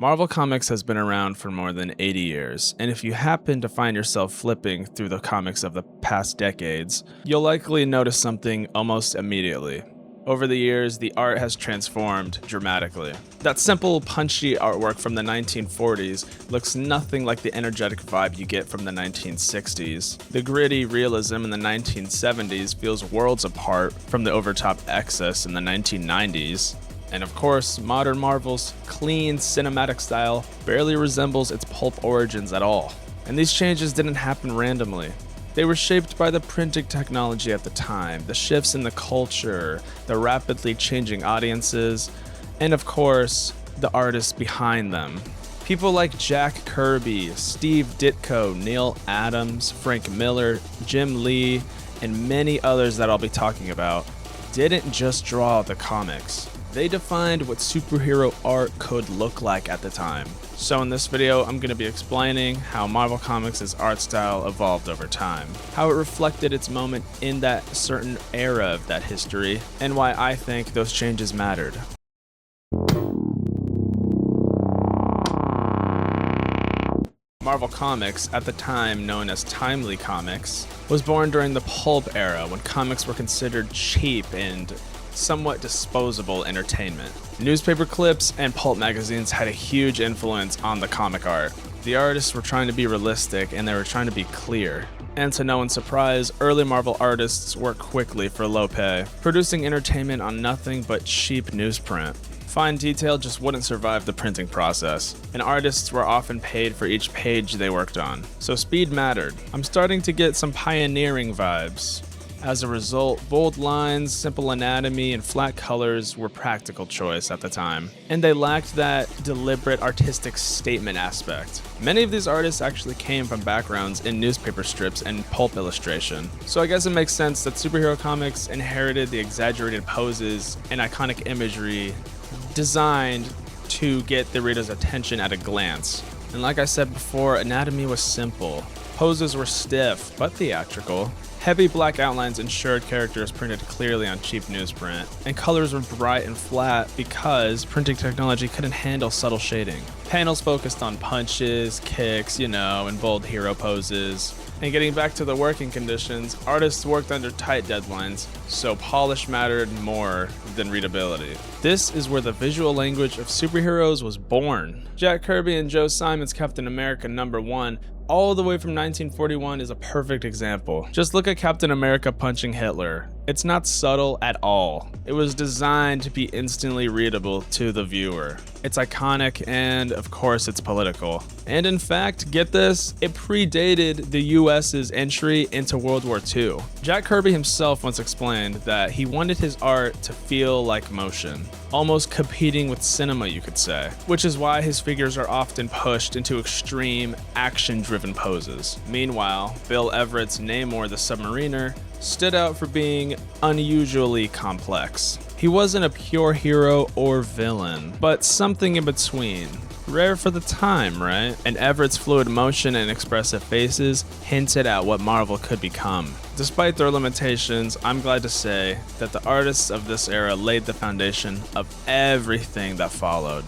Marvel Comics has been around for more than 80 years, and if you happen to find yourself flipping through the comics of the past decades, you'll likely notice something almost immediately. Over the years, the art has transformed dramatically. That simple, punchy artwork from the 1940s looks nothing like the energetic vibe you get from the 1960s. The gritty realism in the 1970s feels worlds apart from the over-top excess in the 1990s. And of course, modern Marvel's clean cinematic style barely resembles its pulp origins at all. And these changes didn't happen randomly. They were shaped by the printing technology at the time, the shifts in the culture, the rapidly changing audiences, and of course, the artists behind them. People like Jack Kirby, Steve Ditko, Neil Adams, Frank Miller, Jim Lee, and many others that I'll be talking about didn't just draw the comics. They defined what superhero art could look like at the time. So in this video, I'm going to be explaining how Marvel Comics' art style evolved over time, how it reflected its moment in that certain era of that history, and why I think those changes mattered. Marvel Comics, at the time known as Timely Comics, was born during the pulp era when comics were considered cheap and somewhat disposable entertainment. Newspaper clips and pulp magazines had a huge influence on the comic art. The artists were trying to be realistic and they were trying to be clear. And to no one's surprise, early Marvel artists worked quickly for low pay, producing entertainment on nothing but cheap newsprint. Fine detail just wouldn't survive the printing process, and artists were often paid for each page they worked on. So speed mattered. I'm starting to get some pioneering vibes. As a result, bold lines, simple anatomy, and flat colors were practical choice at the time, and they lacked that deliberate artistic statement aspect. Many of these artists actually came from backgrounds in newspaper strips and pulp illustration, so I guess it makes sense that superhero comics inherited the exaggerated poses and iconic imagery designed to get the reader's attention at a glance. And like I said before, anatomy was simple. Poses were stiff, but theatrical. Heavy black outlines ensured characters printed clearly on cheap newsprint, and colors were bright and flat because printing technology couldn't handle subtle shading. Panels focused on punches, kicks, and bold hero poses. And getting back to the working conditions, artists worked under tight deadlines, so polish mattered more than readability. This is where the visual language of superheroes was born. Jack Kirby and Joe Simon's Captain America #1 all the way from 1941 is a perfect example. Just look at Captain America punching Hitler. It's not subtle at all. It was designed to be instantly readable to the viewer. It's iconic and, of course, it's political. And in fact, get this, it predated the US's entry into World War II. Jack Kirby himself once explained that he wanted his art to feel like motion, almost competing with cinema, you could say, which is why his figures are often pushed into extreme, action-driven poses. Meanwhile, Bill Everett's Namor the Submariner stood out for being unusually complex. He wasn't a pure hero or villain, but something in between. Rare for the time, right? And Everett's fluid motion and expressive faces hinted at what Marvel could become. Despite their limitations, I'm glad to say that the artists of this era laid the foundation of everything that followed.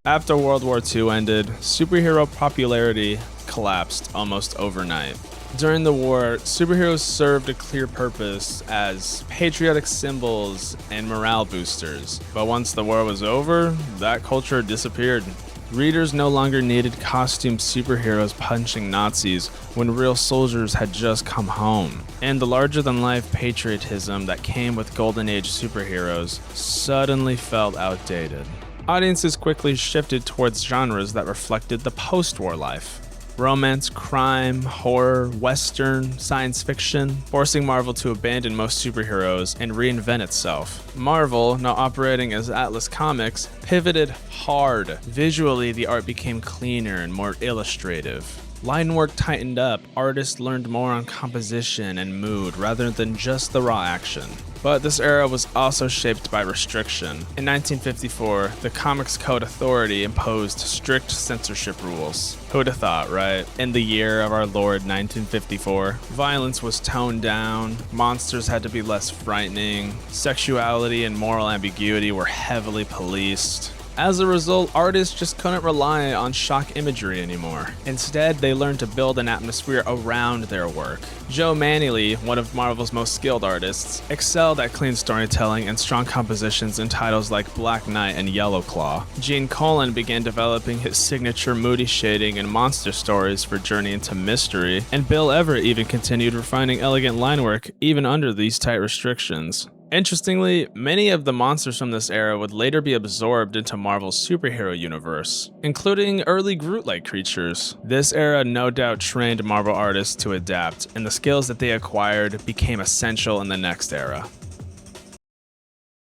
After World War II ended, superhero popularity collapsed almost overnight. During the war, superheroes served a clear purpose as patriotic symbols and morale boosters. But once the war was over, that culture disappeared. Readers no longer needed costumed superheroes punching Nazis when real soldiers had just come home. And the larger-than-life patriotism that came with Golden Age superheroes suddenly felt outdated. Audiences quickly shifted towards genres that reflected the post-war life. Romance, crime, horror, western, science fiction, forcing Marvel to abandon most superheroes and reinvent itself. Marvel, now operating as Atlas Comics, pivoted hard. Visually, the art became cleaner and more illustrative. Line work tightened up, artists learned more on composition and mood rather than just the raw action. But this era was also shaped by restriction. In 1954, the Comics Code Authority imposed strict censorship rules. Who'd have thought, right? In the year of our Lord 1954, violence was toned down, monsters had to be less frightening, sexuality and moral ambiguity were heavily policed. As a result, artists just couldn't rely on shock imagery anymore. Instead, they learned to build an atmosphere around their work. Joe Mannieley, one of Marvel's most skilled artists, excelled at clean storytelling and strong compositions in titles like Black Knight and Yellow Claw. Gene Colan began developing his signature moody shading and monster stories for Journey into Mystery, and Bill Everett even continued refining elegant line work even under these tight restrictions. Interestingly, many of the monsters from this era would later be absorbed into Marvel's superhero universe, including early Groot-like creatures. This era no doubt trained Marvel artists to adapt, and the skills that they acquired became essential in the next era.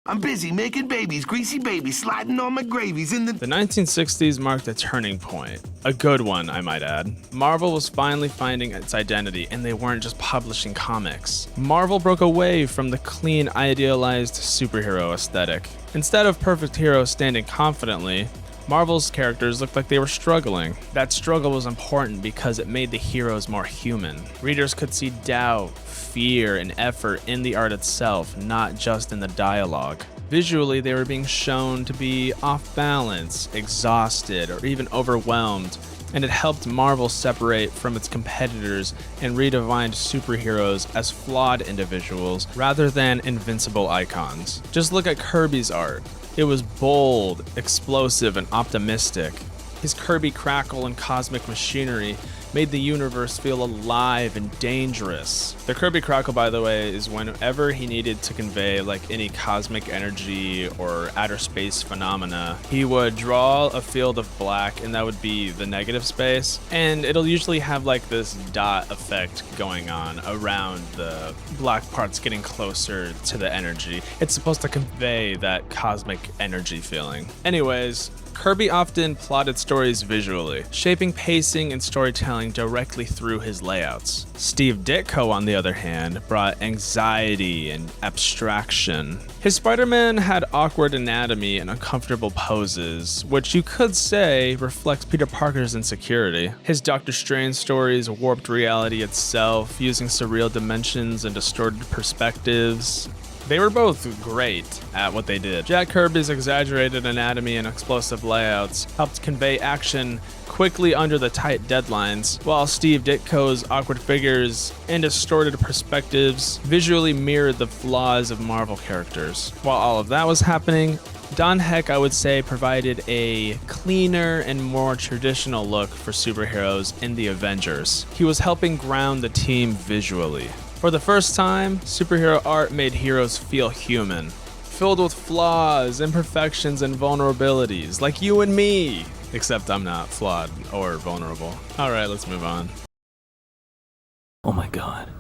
I'm busy making babies, greasy babies, sliding on my gravies in the 1960s marked a turning point. A good one, I might add. Marvel was finally finding its identity, and they weren't just publishing comics. Marvel broke away from the clean, idealized superhero aesthetic. Instead of perfect heroes standing confidently, Marvel's characters looked like they were struggling. That struggle was important because it made the heroes more human. Readers could see doubt, fear, and effort in the art itself, not just in the dialogue. Visually, they were being shown to be off balance, exhausted, or even overwhelmed, and it helped Marvel separate from its competitors and redefined superheroes as flawed individuals rather than invincible icons. Just look at Kirby's art. It was bold, explosive, and optimistic. His Kirby crackle and cosmic machinery made the universe feel alive and dangerous. The Kirby crackle, by the way, is whenever he needed to convey like any cosmic energy or outer space phenomena, he would draw a field of black, and that would be the negative space, and it'll usually have like this dot effect going on around the black parts getting closer to the energy. It's supposed to convey that cosmic energy feeling. Anyways, Kirby often plotted stories visually, shaping pacing and storytelling directly through his layouts. Steve Ditko, on the other hand, brought anxiety and abstraction. His Spider-Man had awkward anatomy and uncomfortable poses, which you could say reflects Peter Parker's insecurity. His Doctor Strange stories warped reality itself, using surreal dimensions and distorted perspectives. They were both great at what they did. Jack Kirby's exaggerated anatomy and explosive layouts helped convey action quickly under the tight deadlines, while Steve Ditko's awkward figures and distorted perspectives visually mirrored the flaws of Marvel characters. While all of that was happening, Don Heck, I would say, provided a cleaner and more traditional look for superheroes in the Avengers. He was helping ground the team visually. For the first time, superhero art made heroes feel human, filled with flaws, imperfections, and vulnerabilities, like you and me. Except I'm not flawed or vulnerable. Alright, let's move on. Oh my god,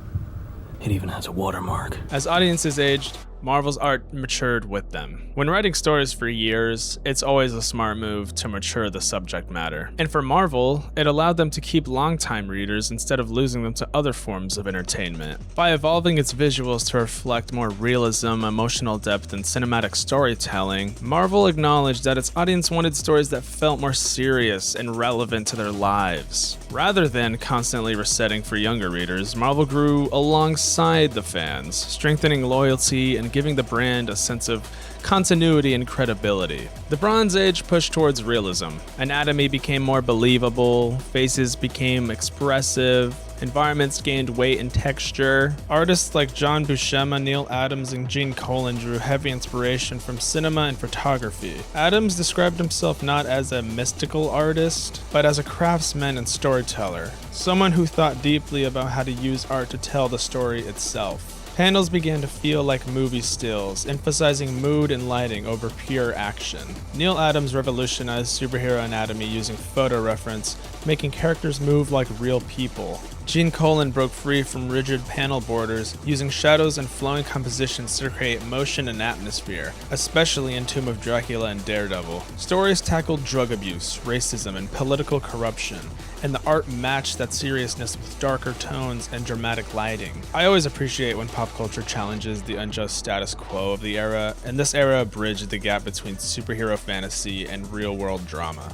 it even has a watermark. As audiences aged, Marvel's art matured with them. When writing stories for years, it's always a smart move to mature the subject matter. And for Marvel, it allowed them to keep longtime readers instead of losing them to other forms of entertainment. By evolving its visuals to reflect more realism, emotional depth, and cinematic storytelling, Marvel acknowledged that its audience wanted stories that felt more serious and relevant to their lives. Rather than constantly resetting for younger readers, Marvel grew alongside the fans, strengthening loyalty and giving the brand a sense of continuity and credibility. The Bronze Age pushed towards realism. Anatomy became more believable, faces became expressive, environments gained weight and texture. Artists like John Buscema, Neil Adams, and Gene Colan drew heavy inspiration from cinema and photography. Adams described himself not as a mystical artist, but as a craftsman and storyteller, someone who thought deeply about how to use art to tell the story itself. Panels began to feel like movie stills, emphasizing mood and lighting over pure action. Neil Adams revolutionized superhero anatomy using photo reference, making characters move like real people. Gene Colan broke free from rigid panel borders, using shadows and flowing compositions to create motion and atmosphere, especially in Tomb of Dracula and Daredevil. Stories tackled drug abuse, racism, and political corruption, and the art matched that seriousness with darker tones and dramatic lighting. I always appreciate when pop culture challenges the unjust status quo of the era, and this era bridged the gap between superhero fantasy and real-world drama.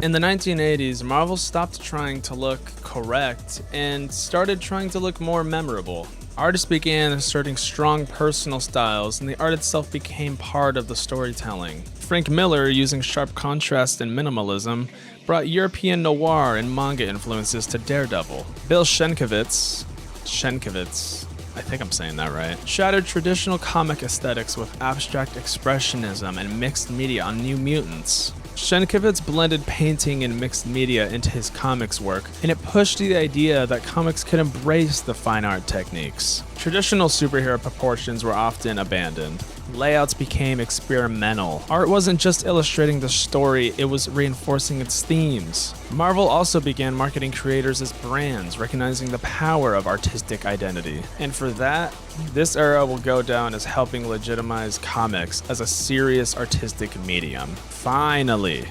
In the 1980s, Marvel stopped trying to look correct and started trying to look more memorable. Artists began asserting strong personal styles, and the art itself became part of the storytelling. Frank Miller, using sharp contrast and minimalism, brought European noir and manga influences to Daredevil. Bill Sienkiewicz, I think I'm saying that right, shattered traditional comic aesthetics with abstract expressionism and mixed media on New Mutants. Sienkiewicz blended painting and mixed media into his comics work, and it pushed the idea that comics could embrace the fine art techniques. Traditional superhero proportions were often abandoned. Layouts became experimental. Art wasn't just illustrating the story, it was reinforcing its themes. Marvel also began marketing creators as brands, recognizing the power of artistic identity. And for that, this era will go down as helping legitimize comics as a serious artistic medium. Finally.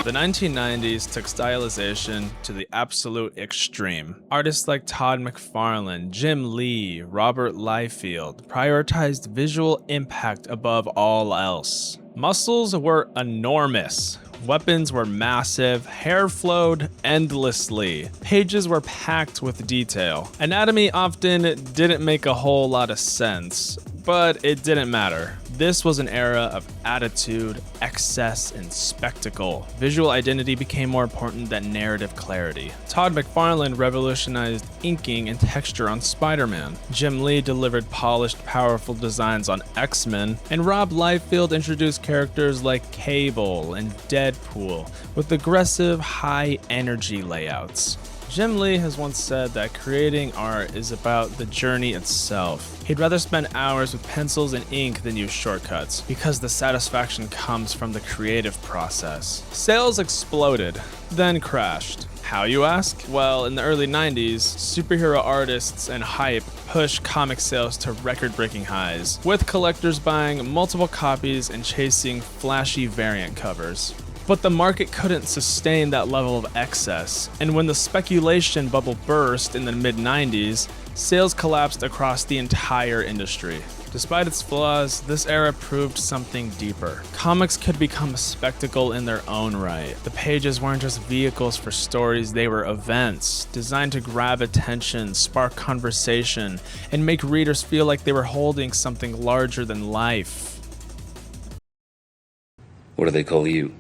The 1990s took stylization to the absolute extreme. Artists like Todd McFarlane, Jim Lee, Robert Liefeld prioritized visual impact above all else. Muscles were enormous. Weapons were massive, hair flowed endlessly, pages were packed with detail. Anatomy often didn't make a whole lot of sense, but it didn't matter. This was an era of attitude, excess, and spectacle. Visual identity became more important than narrative clarity. Todd McFarlane revolutionized inking and texture on Spider-Man. Jim Lee delivered polished, powerful designs on X-Men, and Rob Liefeld introduced characters like Cable and Deadpool with aggressive, high-energy layouts. Jim Lee has once said that creating art is about the journey itself. He'd rather spend hours with pencils and ink than use shortcuts, because the satisfaction comes from the creative process. Sales exploded, then crashed. How, you ask? Well, in the early 90s, superhero artists and hype pushed comic sales to record-breaking highs, with collectors buying multiple copies and chasing flashy variant covers. But the market couldn't sustain that level of excess, and when the speculation bubble burst in the mid-90s, sales collapsed across the entire industry. Despite its flaws, this era proved something deeper. Comics could become a spectacle in their own right. The pages weren't just vehicles for stories, they were events, designed to grab attention, spark conversation, and make readers feel like they were holding something larger than life. What do they call you?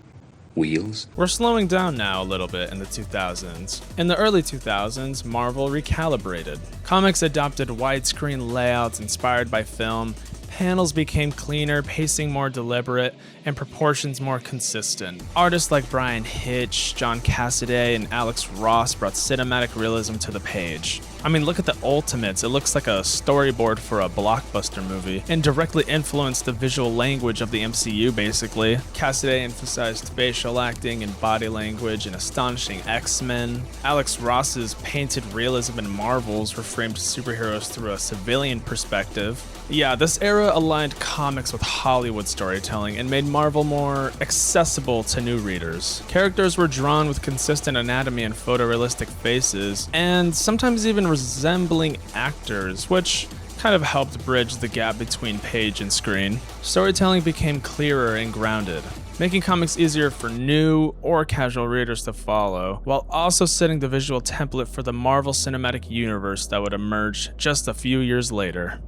Wheels? We're slowing down now a little bit in the 2000s. In the early 2000s, Marvel recalibrated. Comics adopted widescreen layouts inspired by film, panels became cleaner, pacing more deliberate, and proportions more consistent. Artists like Brian Hitch, John Cassaday, and Alex Ross brought cinematic realism to the page. I mean, look at the Ultimates, it looks like a storyboard for a blockbuster movie, and directly influenced the visual language of the MCU basically. Cassaday emphasized facial acting and body language and astonishing X-Men. Alex Ross's painted realism in Marvels reframed superheroes through a civilian perspective. Yeah, this era aligned comics with Hollywood storytelling and made Marvel more accessible to new readers. Characters were drawn with consistent anatomy and photorealistic faces, and sometimes even resembling actors, which kind of helped bridge the gap between page and screen. Storytelling became clearer and grounded, making comics easier for new or casual readers to follow, while also setting the visual template for the Marvel Cinematic Universe that would emerge just a few years later.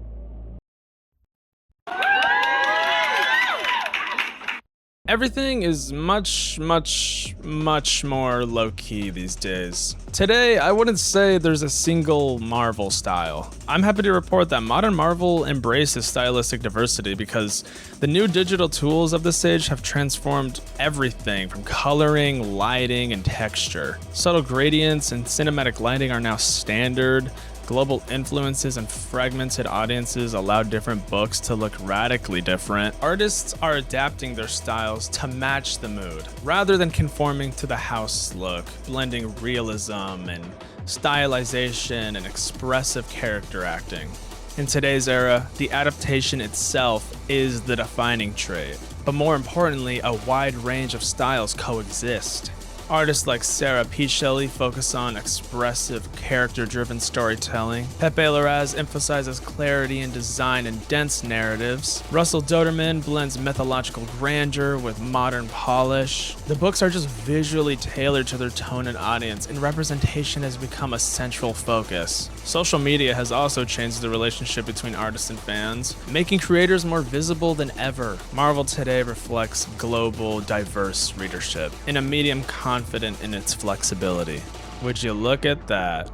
Everything is much more low-key these days. Today, I wouldn't say there's a single Marvel style. I'm happy to report that modern Marvel embraces stylistic diversity because the new digital tools of this age have transformed everything from coloring, lighting, and texture. Subtle gradients and cinematic lighting are now standard. Global influences and fragmented audiences allow different books to look radically different. Artists are adapting their styles to match the mood, rather than conforming to the house look, blending realism and stylization and expressive character acting. In today's era, the adaptation itself is the defining trait, but more importantly, a wide range of styles coexist. Artists like Sarah P. Shelley focus on expressive, character-driven storytelling. Pepe Larraz emphasizes clarity in design and dense narratives. Russell Doterman blends mythological grandeur with modern polish. The books are just visually tailored to their tone and audience, and representation has become a central focus. Social media has also changed the relationship between artists and fans, making creators more visible than ever. Marvel today reflects global, diverse readership in a medium confident in its flexibility. Would you look at that?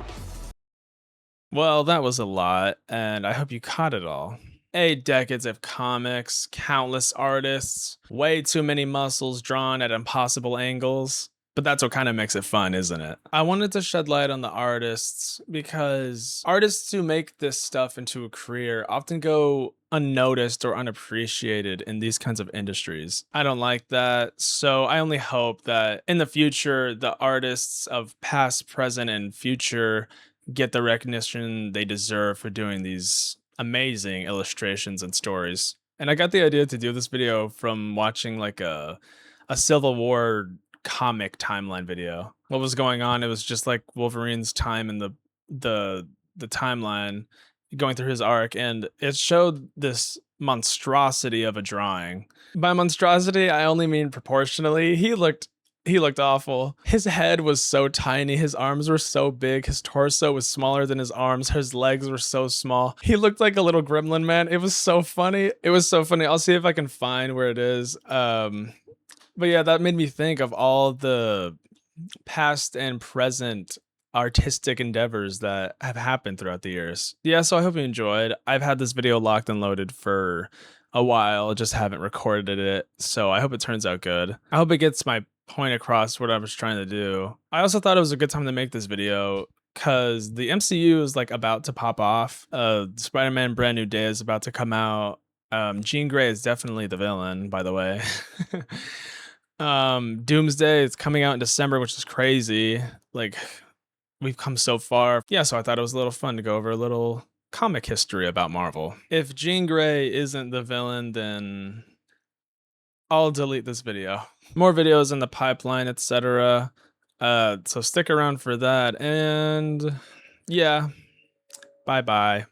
Well, that was a lot, and I hope you caught it all. 8 decades of comics, countless artists, way too many muscles drawn at impossible angles. But that's what kind of makes it fun, isn't it? I wanted to shed light on the artists because artists who make this stuff into a career often go unnoticed or unappreciated in these kinds of industries. I don't like that, so I only hope that in the future, the artists of past, present, and future get the recognition they deserve for doing these amazing illustrations and stories. And I got the idea to do this video from watching like a Civil War comic timeline video. What was going on? It was just like Wolverine's time in the timeline, going through his arc, and it showed this monstrosity of a drawing. By monstrosity, I only mean proportionally. He looked awful. His head was so tiny, his arms were so big, his torso was smaller than his arms, his legs were so small. He looked like a little gremlin, man. It was so funny. It was so funny. I'll see if I can find where it is. But yeah, that made me think of all the past and present artistic endeavors that have happened throughout the years. Yeah, so I hope you enjoyed. I've had this video locked and loaded for a while, just haven't recorded it, so I hope it turns out good. I hope it gets my point across what I was trying to do. I also thought it was a good time to make this video because the MCU is like about to pop off. Spider-Man Brand New Day is about to come out. Jean Grey is definitely the villain, by the way. Doomsday is coming out in December, which is crazy. Like, we've come so far. Yeah, so I thought it was a little fun to go over a little comic history about Marvel. If Jean Grey isn't the villain, then I'll delete this video. More videos in the pipeline, etc. So stick around for that, and yeah, bye-bye.